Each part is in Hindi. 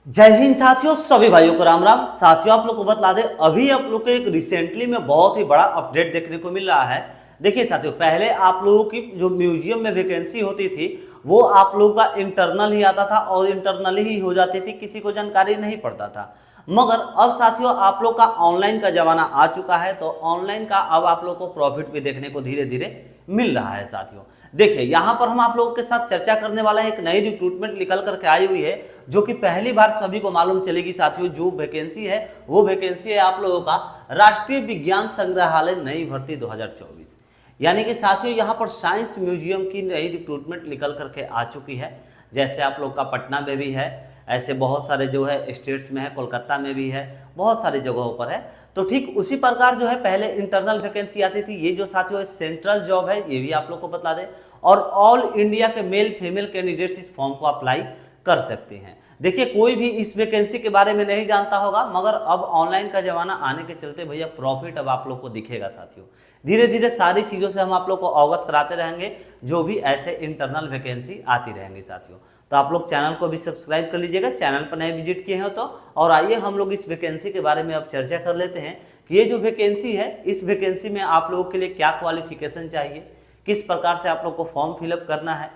जय हिंद साथियों, सभी भाइयों को राम राम। साथियों, आप लोग को बता दें, अभी आप लोग को एक रिसेंटली में बहुत ही बड़ा अपडेट देखने को मिल रहा है। देखिए साथियों, पहले आप लोगों की जो म्यूजियम में वैकेंसी होती थी वो आप लोगों का इंटरनल ही आता था और इंटरनल ही हो जाती थी, किसी को जानकारी नहीं पड़ता था। मगर अब साथियों आप लोग का ऑनलाइन का जमाना आ चुका है, तो ऑनलाइन का अब आप लोग को प्रॉफिट भी देखने को धीरे धीरे मिल रहा है। साथियों देखिए, यहाँ पर हम आप लोगों के साथ चर्चा करने वाले हैं, एक नई रिक्रूटमेंट निकल करके आई हुई है जो कि पहली बार सभी को मालूम चलेगी। साथियों जो वैकेंसी है वो वैकेंसी है आप लोगों का राष्ट्रीय विज्ञान संग्रहालय नई भर्ती 2024। यानी कि साथियों यहाँ पर साइंस म्यूजियम की नई रिक्रूटमेंट निकल करके आ चुकी है। जैसे आप लोग का पटना में भी है, ऐसे बहुत सारे जो है स्टेट्स में है, कोलकाता में भी है, बहुत सारी जगहों पर है। तो ठीक उसी प्रकार जो है पहले इंटरनल वैकेंसी आती थी, ये जो साथियों सेंट्रल जॉब है ये भी आप लोग को बता दें। और ऑल इंडिया के मेल फीमेल कैंडिडेट्स इस फॉर्म को अप्लाई कर सकते हैं। देखिए, कोई भी इस वैकेंसी के बारे में नहीं जानता होगा, मगर अब ऑनलाइन का जमाना आने के चलते भैया प्रॉफिट अब आप लोग को दिखेगा। साथियों धीरे धीरे सारी चीज़ों से हम आप लोग को अवगत कराते रहेंगे, जो भी ऐसे इंटरनल वैकेंसी आती रहेंगी। साथियों तो आप लोग चैनल को भी सब्सक्राइब कर लीजिएगा, चैनल पर नए विजिट किए हो तो। और आइए हम लोग इस वैकेंसी के बारे में अब चर्चा कर लेते हैं कि ये जो वैकेंसी है, इस वैकेंसी में आप लोगों के लिए क्या क्वालिफिकेशन चाहिए, किस प्रकार से आप लोग को फॉर्म फिलअप करना है,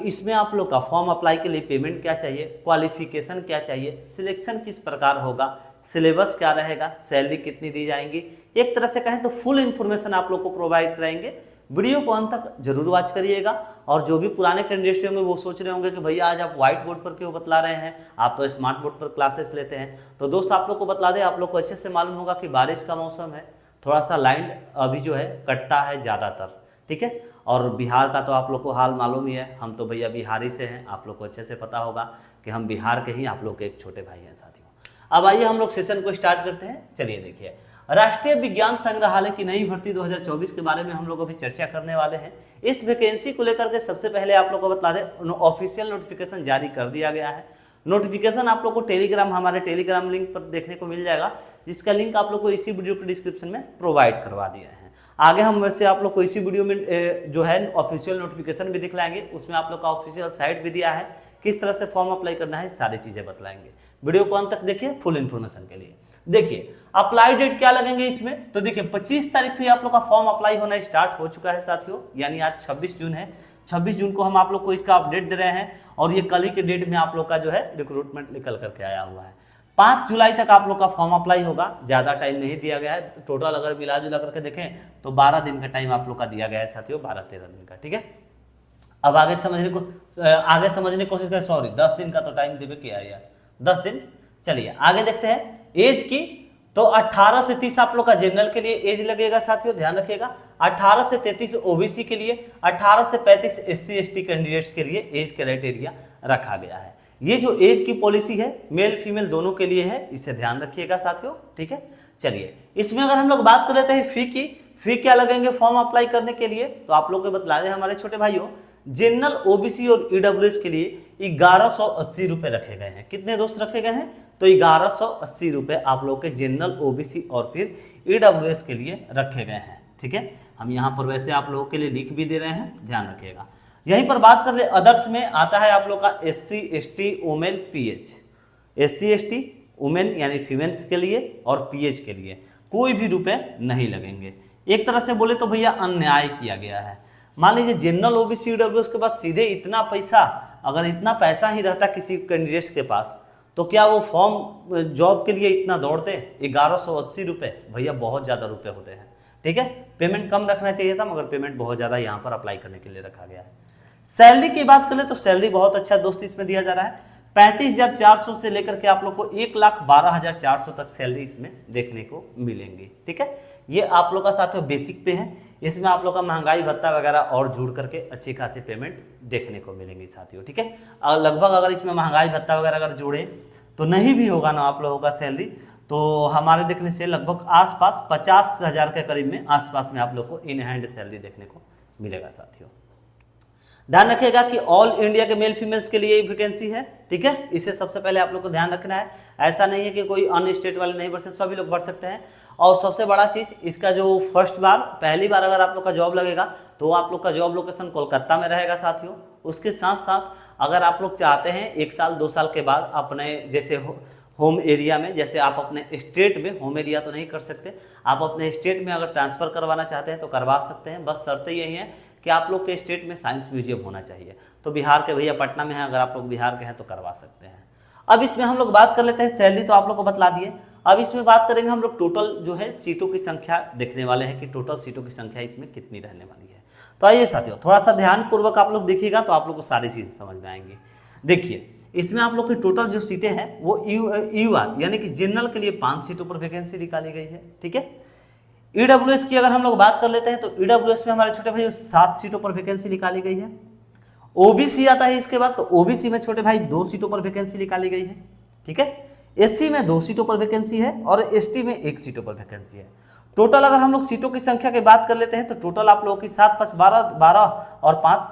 इसमें आप लोग का फॉर्म अप्लाई के लिए पेमेंट क्या चाहिए, क्वालिफिकेशन क्या चाहिए, सिलेक्शन किस प्रकार होगा, सिलेबस क्या रहेगा, सैलरी कितनी दी जाएंगी, एक तरह से कहें तो फुल इन्फॉर्मेशन आप लोग को प्रोवाइड कराएंगे। वीडियो को अंत तक जरूर वॉच करिएगा। और जो भी पुराने कैंडिडेट्स होंगे वो सोच रहे होंगे कि भैया आज आप व्हाइट बोर्ड पर क्यों बतला रहे हैं, आप तो स्मार्ट बोर्ड पर क्लासेस लेते हैं। तो दोस्त आप लोग को बतला दें, आप लोग को अच्छे से मालूम होगा कि बारिश का मौसम है, थोड़ा सा लाइन अभी जो है कटता है ज़्यादातर, ठीक है। और बिहार का तो आप लोग को हाल मालूम ही है, हम तो भैया बिहारी से हैं, आप लोग को अच्छे से पता होगा कि हम बिहार के ही आप लोग के एक छोटे भाई हैं। साथियों अब आइए हम लोग सेशन को स्टार्ट करते हैं। चलिए देखिए, राष्ट्रीय विज्ञान संग्रहालय की नई भर्ती 2024 के बारे में हम लोग अभी चर्चा करने वाले हैं। इस वैकेंसी को लेकर के सबसे पहले आप लोग को बता दें, ऑफिशियल नोटिफिकेशन जारी कर दिया गया है। नोटिफिकेशन आप लोग को टेलीग्राम, हमारे टेलीग्राम लिंक पर देखने को मिल जाएगा, जिसका लिंक आप लोग को इसी वीडियो के डिस्क्रिप्शन में प्रोवाइड करवा दिया है। आगे हम वैसे आप लोग को इसी वीडियो में जो है ऑफिशियल नोटिफिकेशन भी दिखलाएंगे, उसमें आप लोग का ऑफिशियल साइट भी दिया है, किस तरह से फॉर्म अप्लाई करना है, सारी चीजें बतलाएंगे। वीडियो को अंत तक देखिए फुल इन्फॉर्मेशन के लिए। देखिए अप्लाई डेट क्या लगेंगे इसमें, तो देखिए 25 तारीख से आप लोग का फॉर्म अप्लाई होना स्टार्ट हो चुका है। साथियों यानी आज 26 जून है, 26 जून को हम आप लोग को इसका अपडेट दे रहे हैं। और ये कल ही के डेट में आप लोग का जो है रिक्रूटमेंट निकल करके आया हुआ है। 5 जुलाई तक आप लोग का फॉर्म अप्लाई होगा, ज़्यादा टाइम नहीं दिया गया है। टोटल अगर मिला जुला करके देखें तो 12 दिन का टाइम आप लोग का दिया गया है साथियों, 12-13 दिन का, ठीक है। अब आगे समझने की कोशिश करें, सॉरी 10 दिन का तो टाइम देवे किया यार, 10 दिन। चलिए आगे देखते हैं एज की। तो 18 से 30 आप लोग का जनरल के लिए एज लगेगा साथियों, ध्यान रखिएगा। 18 से 33 ओबीसी के लिए, 18 से 35 एससी एसटी कैंडिडेट्स के लिए एज क्राइटेरिया रखा गया है। ये जो एज की पॉलिसी है मेल फीमेल दोनों के लिए है, इसे ध्यान रखिएगा साथियों, ठीक है। चलिए इसमें अगर हम लोग बात कर लेते हैं फी की, फी क्या लगेंगे फॉर्म अप्लाई करने के लिए, तो आप लोग को बतला दें हमारे छोटे भाइयों, जनरल ओबीसी और ईडब्ल्यूएस के लिए 1180 रुपए रखे गए हैं। कितने दोस्त रखे गए हैं, तो 1180 रुपए आप लोग के जनरल ओबीसी और फिर ईडब्ल्यूएस के लिए रखे गए हैं, ठीक है। हम यहाँ पर वैसे आप लोगों के लिए लिख भी दे रहे हैं, ध्यान रखिएगा। यहीं पर बात कर ले अदर्स में आता है आप लोग का SC ST women pH. SC ST women यानी फीमेल्स के लिए और पीएच के लिए कोई भी रुपए नहीं लगेंगे। एक तरह से बोले तो भैया अन्याय किया गया है। मान लीजिए जनरल ओबीसी ईडब्ल्यूएस के पास सीधे इतना पैसा, अगर इतना पैसा ही रहता किसी कैंडिडेट्स के पास, तो क्या वो फॉर्म जॉब के लिए इतना दौड़ते। 1180 रुपए भैया बहुत ज़्यादा रुपए होते हैं, ठीक है। पेमेंट कम रखना चाहिए था, मगर पेमेंट बहुत ज़्यादा यहाँ पर अप्लाई करने के लिए रखा गया है। सैलरी की बात करें तो सैलरी बहुत अच्छा दोस्त इसमें दिया जा रहा है। 35,400 से लेकर के आप लोग को 1,12,400 तक सैलरी इसमें देखने को मिलेंगी, ठीक है। ये आप लोग का साथियों बेसिक पे है, इसमें आप लोग का महंगाई भत्ता वगैरह और जुड़ करके अच्छी खासी पेमेंट देखने को मिलेंगी साथियों, ठीक है। लगभग अगर इसमें महंगाई भत्ता वगैरह अगर जोड़े तो नहीं भी होगा ना आप लोगों का सैलरी, तो हमारे देखने से लगभग आसपास 50,000 के करीब में आसपास में आप लोग को इन हैंड सैलरी देखने को मिलेगा साथियों। ध्यान रखिएगा कि ऑल इंडिया के मेल फीमेल्स के लिए वैकेंसी है, ठीक है। इसे सबसे पहले आप लोग को ध्यान रखना है। ऐसा नहीं है कि कोई अन्य स्टेट वाले नहीं भर सकते, सभी लोग भर सकते हैं। और सबसे बड़ा चीज़ इसका जो पहली बार अगर आप लोग का जॉब लगेगा तो आप लोग का जॉब लोकेशन कोलकाता में रहेगा साथियों। उसके साथ साथ अगर आप लोग चाहते हैं 1 साल 2 साल के बाद अपने जैसे होम एरिया में, जैसे आप अपने स्टेट में, होम एरिया तो नहीं कर सकते, आप अपने स्टेट में अगर ट्रांसफ़र करवाना चाहते हैं तो करवा सकते हैं। बस शर्तें यही है कि आप लोग के स्टेट में साइंस म्यूजियम होना चाहिए। तो बिहार के भैया पटना में हैं, अगर आप लोग बिहार के हैं तो करवा सकते हैं। अब इसमें हम लोग बात कर लेते हैं, सैलरी तो आप लोग को बतला दिए। अब इसमें बात करेंगे हम लोग टोटल जो है सीटों की संख्या देखने वाले हैं कि टोटल सीटों की संख्या इसमें कितनी रहने वाली है। तो आइए साथियों, थोड़ा सा ध्यानपूर्वक आप लोग देखिएगा तो आप लोग को सारी चीज़ें समझ में आएंगी। देखिए, इसमें आप लोग की टोटल जो सीटें हैं वो यूआर यानी कि जनरल के लिए 5 सीटों पर वैकेंसी निकाली गई है, ठीक है। ईडब्ल्यूएस की अगर हम लोग बात कर लेते हैं तो ईडब्ल्यूएस में हमारे छोटे भाई 7 सीटों पर वैकेंसी निकाली गई है। ओबीसी आता है इसके बाद, तो ओबीसी में छोटे भाई 2 सीटों पर वैकेंसी निकाली गई है, ठीक है। एससी में 2 सीटों पर वैकेंसी है और एसटी में 1 सीटों पर वैकेंसी है। टोटल अगर हम लोग सीटों की संख्या की बात कर लेते हैं तो टोटल आप लोगों की 7 5 12 और 5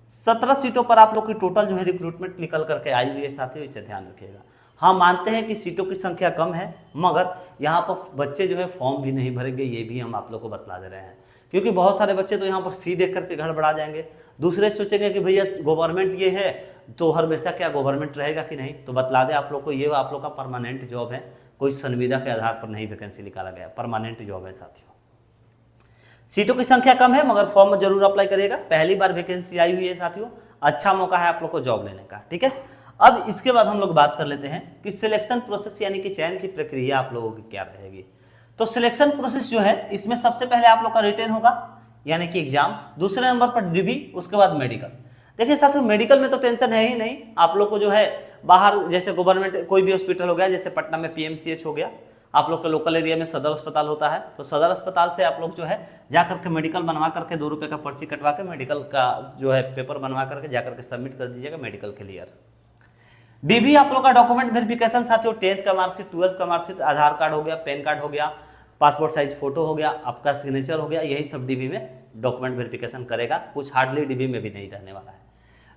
17 सीटों पर आप लोग की टोटल जो है रिक्रूटमेंट निकल करके आई हुई है साथियों, इसे ध्यान रखिएगा। हाँ, मानते हैं कि सीटों की संख्या कम है, मगर यहाँ पर बच्चे जो है फॉर्म भी नहीं भरेंगे, ये भी हम आप लोग को बतला दे रहे हैं। क्योंकि बहुत सारे बच्चे तो यहाँ पर फी देख करके गड़बड़ा जाएंगे, दूसरे सोचेंगे कि भैया गवर्नमेंट ये है तो हमेशा क्या गवर्नमेंट रहेगा कि नहीं। तो बतला दें आप लोग को, ये आप लोग का परमानेंट जॉब है, कोई संविदा के आधार पर नहीं वैकेंसी निकाला गया, परमानेंट जॉब है साथियों। सीटों की संख्या कम है मगर फॉर्म जरूर अप्लाई करिएगा, पहली बार वैकेंसी आई हुई है साथियों, अच्छा मौका है आप लोग को जॉब लेने का, ठीक है। अब इसके बाद हम लोग बात कर लेते हैं कि सिलेक्शन प्रोसेस यानी कि चयन की प्रक्रिया आप लोगों की क्या रहेगी। तो सिलेक्शन प्रोसेस जो है इसमें सबसे पहले आप लोग का रिटन होगा यानी कि एग्जाम, दूसरे नंबर पर डीबी, उसके बाद मेडिकल। देखिए साथियों, मेडिकल में तो टेंशन है ही नहीं, आप लोग को जो है बाहर जैसे गवर्नमेंट कोई भी हॉस्पिटल हो गया, जैसे पटना में पीएमसीएच हो गया, आप लोग के लोकल एरिया में सदर अस्पताल होता है, तो सदर अस्पताल से आप लोग जो है जा करके मेडिकल बनवा करके 2 रुपये का पर्ची कटवा के मेडिकल का जो है पेपर बनवा करके जा करके सबमिट कर दीजिएगा, मेडिकल क्लियर। डीबी आप लोग का डॉक्यूमेंट वेरिफिकेशन साथियों, 10th का मार्कशीट, 12th का मार्कशीट, आधार कार्ड हो गया, पैन कार्ड हो गया, पासपोर्ट साइज फोटो हो गया, आपका सिग्नेचर हो गया, यही सब डीबी में डॉक्यूमेंट वेरिफिकेशन करेगा, कुछ हार्डली डीबी में भी नहीं रहने वाला है।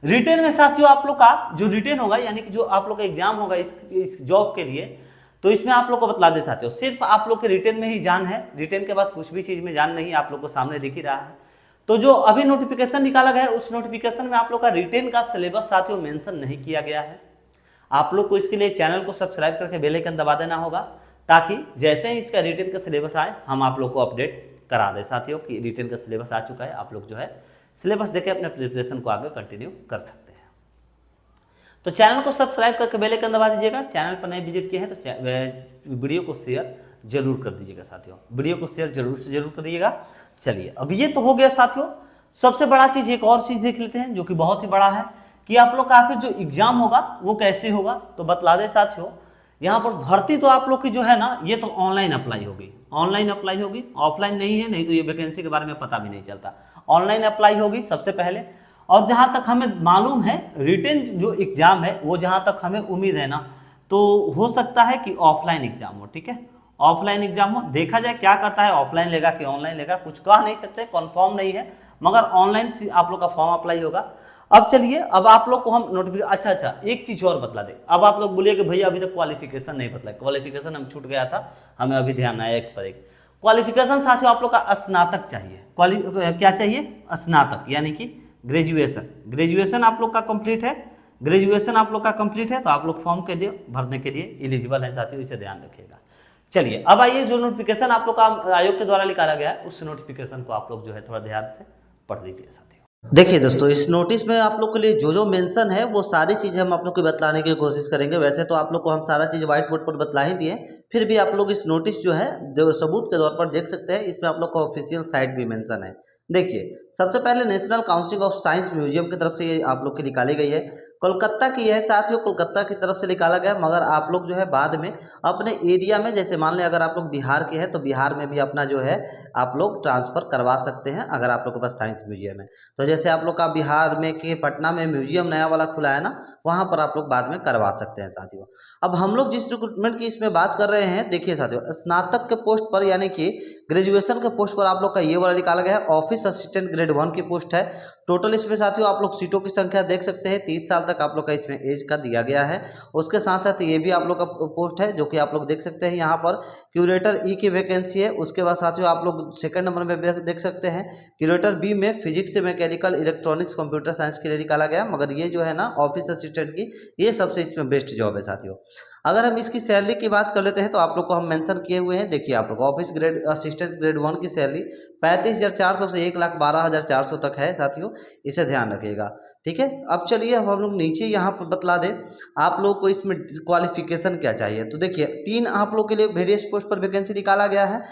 रिटेन में साथियों आप लोग का जो रिटेन होगा यानी कि जो आप लोग का एग्जाम होगा इस जॉब के लिए, तो इसमें आप लोग को बतला दे साथियों, सिर्फ आप लोग के रिटेन में ही जान है, रिटेन के बाद कुछ भी चीज में जान नहीं, आप लोग को सामने दिख ही रहा है। तो जो अभी नोटिफिकेशन निकाला गया है उस नोटिफिकेशन में आप लोग का रिटेन का सिलेबस साथियों मेंशन नहीं किया गया है। आप लोग को इसके लिए चैनल को सब्सक्राइब करके बेल आइकन दबा देना होगा, ताकि जैसे ही इसका रिटेन का सिलेबस आए हम आप लोग को अपडेट करा दें साथियों कि रिटेन का सिलेबस आ चुका है, आप लोग जो है सिलेबस देके अपने प्रिपरेशन को आगे कंटिन्यू कर सकते हैं। तो चैनल को सब्सक्राइब करके बेल आइकन दबा दीजिएगा, चैनल पर नए विजिट किए हैं तो वीडियो को शेयर जरूर कर दीजिएगा साथियों, वीडियो को शेयर जरूर से जरूर कर दीजिएगा। चलिए, अब ये तो हो गया साथियों, सबसे बड़ा चीज एक और चीज देख लेते हैं जो कि बहुत ही बड़ा है कि आप लोग का आखिर जो एग्जाम होगा वो कैसे होगा। तो बतला दे साथियों, यहाँ पर भर्ती तो आप लोग की जो है ना ये तो ऑनलाइन अप्लाई होगी, ऑनलाइन अप्लाई होगी, ऑफलाइन नहीं है, नहीं तो ये वैकेंसी के बारे में पता भी नहीं चलता। ऑनलाइन अप्लाई होगी सबसे पहले, और जहाँ तक हमें मालूम है रिटेन जो एग्जाम है वो जहाँ तक हमें उम्मीद है ना, तो हो सकता है कि ऑफलाइन एग्जाम हो, ठीक है, ऑफलाइन एग्जाम हो। देखा जाए क्या करता है, ऑफलाइन लेगा कि ऑनलाइन लेगा कुछ कह नहीं सकते, कंफर्म नहीं है, मगर ऑनलाइन आप लोग का फॉर्म अप्लाई होगा। अब चलिए, अब आप लोग को हम नोटिफिकेशन, अच्छा एक चीज और बतला दे। अब आप लोग बोलिए कि भैया अभी तक क्वालिफिकेशन नहीं बतला, क्वालिफिकेशन हम छूट गया था, हमें अभी ध्यान आया एक पर एक। क्वालिफिकेशन साथियों आप लोग का स्नातक चाहिए, क्या चाहिए, स्नातक यानी कि ग्रेजुएशन, ग्रेजुएशन आप लोग का कंप्लीट है, ग्रेजुएशन आप लोग का कंप्लीट है तो आप लोग फॉर्म के लिए भरने के लिए एलिजिबल है साथियों, इसे ध्यान रखिएगा। चलिए, अब आइए जो नोटिफिकेशन आप लोग का आयोग के द्वारा निकाला गया है उस नोटिफिकेशन को आप लोग जो है थोड़ा ध्यान से पढ़ लीजिए साथियों। देखिए दोस्तों, इस नोटिस में आप लोग के लिए जो जो मेंशन है वो सारी चीज़ें हम आप लोग को बतलाने की कोशिश करेंगे। वैसे तो आप लोग को हम सारा चीज़ व्हाइट बोर्ड पर बतला ही दिए, फिर भी आप लोग इस नोटिस जो है सबूत के तौर पर देख सकते हैं, इसमें आप लोग का ऑफिशियल साइट भी मेंशन है। देखिए, सबसे पहले national council of science museum की तरफ से ये आप लोग की निकाली गई है, कोलकाता की है साथियों, कोलकाता की तरफ से निकाला गया। मगर आप लोग जो है बाद में अपने एरिया में, जैसे मान लें अगर आप लोग बिहार के हैं तो बिहार में भी अपना जो है आप लोग ट्रांसफ़र करवा सकते हैं अगर आप लोग के पास साइंस म्यूजियम है। तो जैसे आप लोग का बिहार में के पटना में म्यूजियम नया वाला खुला है ना, वहाँ पर आप लोग बाद में करवा सकते हैं साथियों। अब हम लोग जिस रिक्रूटमेंट की इसमें बात कर रहे हैं, देखिए साथियों, स्नातक के पोस्ट पर यानी कि ग्रेजुएशन के पोस्ट पर आप लोग का ये वाला निकाला गया है, ऑफिस असिस्टेंट ग्रेड 1 की पोस्ट है। टोटल इसमें साथियों आप लोग सीटों की संख्या देख सकते हैं, 30 साल तक आप लोग का इसमें एज का दिया गया है। उसके साथ साथ ये भी आप लोग का पोस्ट है जो कि आप लोग देख सकते हैं यहाँ पर क्यूरेटर ई की वैकेंसी है। उसके बाद साथियों आप लोग सेकंड नंबर में देख सकते हैं क्यूरेटर बी में फिजिक्स से मैकेनिकल इलेक्ट्रॉनिक्स कंप्यूटर साइंस के लिए निकाला गया, मगर ये जो है ना ऑफिस असिस्टेंट की ये सबसे इसमें बेस्ट जॉब है साथियों। अगर हम इसकी सैलरी की बात कर लेते हैं तो आप लोग को हम मेंशन किए हुए हैं, देखिए आप लोग ऑफिस ग्रेड असिस्टेंट ग्रेड 1 की सैलरी 35,400 से 1,12,400 तक है साथियों, इसे ध्यान रखिएगा। ठीक है, अब चलिए अब हम लोग नीचे यहाँ पर बतला दें आप लोग को इसमें क्वालिफिकेशन क्या चाहिए। तो देखिए 3 आप लोग के लिए वेरियस पोस्ट पर वैकेंसी निकाला गया है।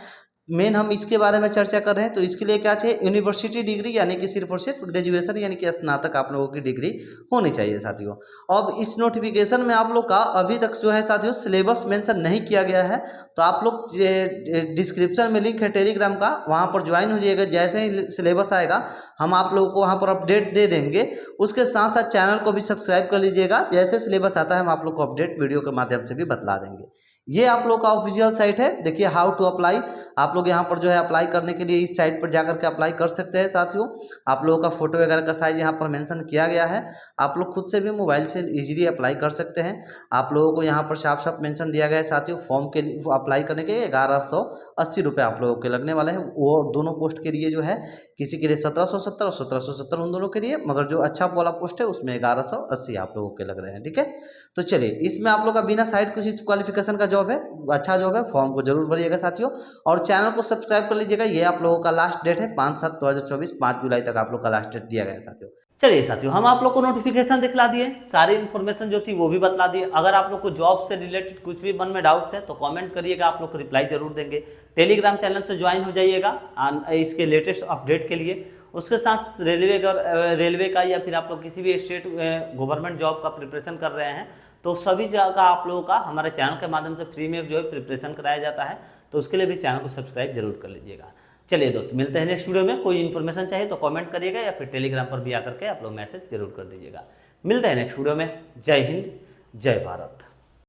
मेन हम इसके बारे में चर्चा कर रहे हैं, तो इसके लिए क्या चाहिए, यूनिवर्सिटी डिग्री यानी कि सिर्फ और सिर्फ ग्रेजुएशन यानी कि स्नातक आप लोगों की डिग्री होनी चाहिए साथियों। अब इस नोटिफिकेशन में आप लोग का अभी तक जो है साथियों सिलेबस मेंशन नहीं किया गया है, तो आप लोग डिस्क्रिप्शन में लिंक है टेलीग्राम का, वहाँ पर ज्वाइन हो जाइएगा। जैसे ही सिलेबस आएगा हम आप लोगों को वहाँ पर अपडेट दे देंगे। उसके साथ साथ चैनल को भी सब्सक्राइब कर लीजिएगा, जैसे सिलेबस आता है हम आप लोग को अपडेट वीडियो के माध्यम से भी बतला देंगे। ये आप लोग का ऑफिशियल साइट है, देखिए हाउ टू अप्लाई। आप लोग यहाँ पर जो है अप्लाई करने के लिए इस साइट पर जाकर के अप्लाई कर सकते हैं साथियों। आप लोगों का फोटो वगैरह का साइज यहाँ पर मेंशन किया गया है, आप लोग खुद से भी मोबाइल से इजीली अप्लाई कर सकते हैं। आप लोगों को यहाँ पर साफ साफ मेंशन दिया गया है साथियों, फॉर्म के लिए अप्लाई करने के 1180 रुपये आप लोगों के लगने वाले हैं। वो दोनों पोस्ट के लिए जो है, किसी के लिए 1770 और 1770 उन दोनों के लिए, मगर जो अच्छा वाला पोस्ट है उसमें 1180 आप लोगों के लग रहे हैं। ठीक है, तो चलिए इसमें आप लोग का बिना साइड कुछ इस क्वालिफिकेशन का जॉब है, अच्छा जॉब है, फॉर्म को जरूर भरिएगा साथियों और चैनल को सब्सक्राइब कर लीजिएगा। ये आप लोगों का लास्ट डेट है 5/7/2024, 5 जुलाई तक आप लोग का लास्ट डेट दिया गया है साथियों। चलिए साथियों हम आप लोग को नोटिफिकेशन दिखला दिए, सारी इन्फॉर्मेशन जो थी वो भी बतला दिए। अगर आप लोग को जॉब से रिलेटेड कुछ भी मन में डाउट्स है तो कमेंट करिएगा, आप लोग को रिप्लाई जरूर देंगे। टेलीग्राम चैनल से ज्वाइन हो जाइएगा इसके लेटेस्ट अपडेट के लिए। उसके साथ रेलवे का या फिर आप लोग किसी भी स्टेट गवर्नमेंट जॉब का प्रिपरेशन कर रहे हैं तो सभी जगह का आप लोगों का हमारे चैनल के माध्यम से फ्री में जो है प्रिपरेशन कराया जाता है, तो उसके लिए भी चैनल को सब्सक्राइब जरूर कर लीजिएगा। चलिए दोस्तों मिलते हैं नेक्स्ट वीडियो में। कोई इन्फॉर्मेशन चाहिए तो कमेंट करिएगा या फिर टेलीग्राम पर भी आकर के आप लोग मैसेज जरूर कर दीजिएगा। मिलते हैं नेक्स्ट वीडियो में। जय हिंद, जय भारत।